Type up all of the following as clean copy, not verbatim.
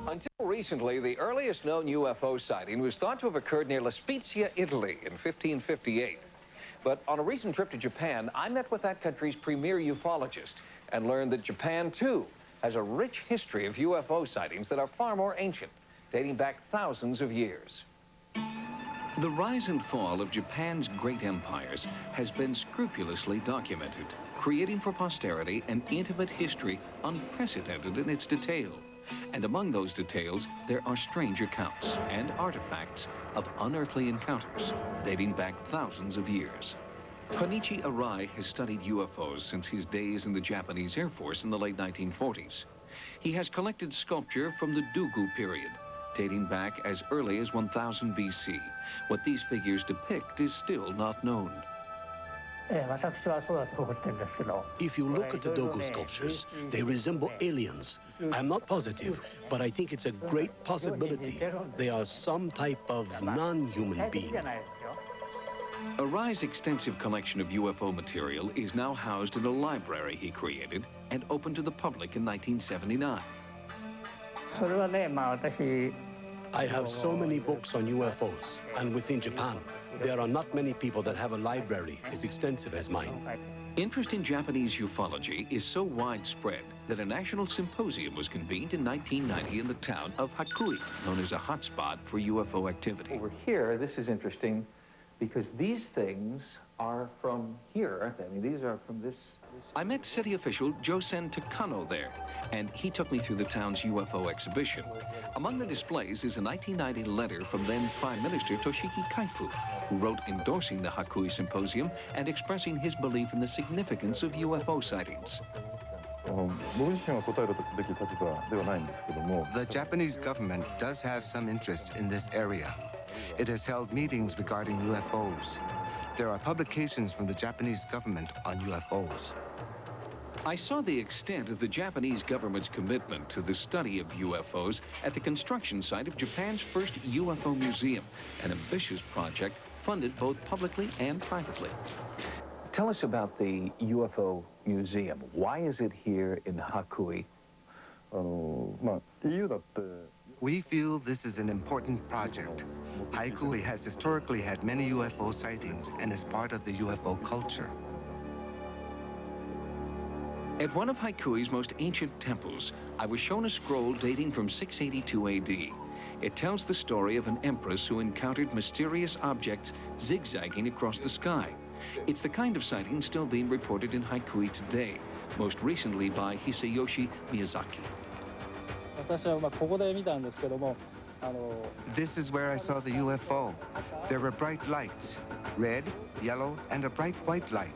Until recently, the earliest known UFO sighting was thought to have occurred near La Spezia, Italy in 1558. But on a recent trip to Japan, I met with that country's premier ufologist and learned that Japan, too, has a rich history of UFO sightings that are far more ancient, dating back thousands of years. The rise and fall of Japan's great empires has been scrupulously documented, creating for posterity an intimate history unprecedented in its detail. And among those details, there are strange accounts and artifacts of unearthly encounters dating back thousands of years. Konichi Arai has studied UFOs since his days in the Japanese Air Force in the late 1940s. He has collected sculpture from the Dogu period, dating back as early as 1000 BC. What these figures depict is still not known. If you look at the Dogu sculptures, they resemble aliens. I'm not positive, but I think it's a great possibility. They are some type of non-human being. Arai's extensive collection of UFO material is now housed in a library he created and opened to the public in 1979. I have so many books on UFOs, and within Japan, there are not many people that have a library as extensive as mine. Interest in Japanese ufology is so widespread that a national symposium was convened in 1990 in the town of Hakui, known as a hotspot for UFO activity. Over here, this is interesting because these things are from here, aren't they? I mean, these are from this... I met city official Josen Takano there, and he took me through the town's UFO exhibition. Among the displays is a 1990 letter from then Prime Minister Toshiki Kaifu, who wrote endorsing the Hakui Symposium and expressing his belief in the significance of UFO sightings. The Japanese government does have some interest in this area. It has held meetings regarding UFOs. There are publications from the Japanese government on UFOs. I saw the extent of the Japanese government's commitment to the study of UFOs at the construction site of Japan's first UFO museum, an ambitious project funded both publicly and privately. Tell us about the UFO museum. Why is it here in Hakui? We feel this is an important project. Hakui has historically had many UFO sightings and is part of the UFO culture. At one of Hakui's most ancient temples, I was shown a scroll dating from 682 AD. It tells the story of an empress who encountered mysterious objects zigzagging across the sky. It's the kind of sighting still being reported in Hakui today, most recently by Hisayoshi Miyazaki. This is where I saw the UFO. There were bright lights, red, yellow, and a bright white light.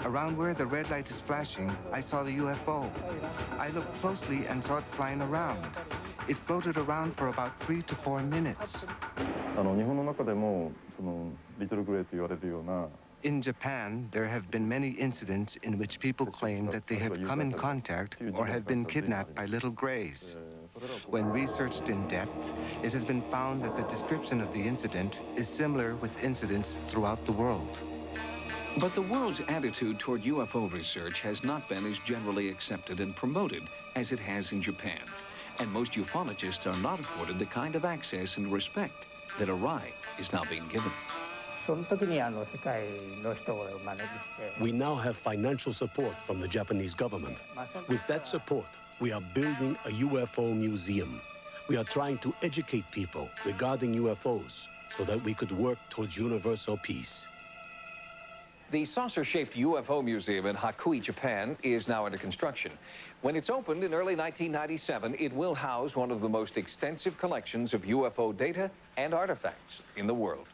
Around where the red light is flashing, I saw the UFO. I looked closely and saw it flying around. It floated around for about 3 to 4 minutes. In Japan, there have been many incidents in which people claim that they have come in contact or have been kidnapped by little grays. When researched in depth, it has been found that the description of the incident is similar with incidents throughout the world. But the world's attitude toward UFO research has not been as generally accepted and promoted as it has in Japan. And most ufologists are not afforded the kind of access and respect that Arai is now being given. We now have financial support from the Japanese government. With that support, we are building a UFO museum. We are trying to educate people regarding UFOs so that we could work towards universal peace. The saucer-shaped UFO museum in Hakui, Japan, is now under construction. When it's opened in early 1997, it will house one of the most extensive collections of UFO data and artifacts in the world.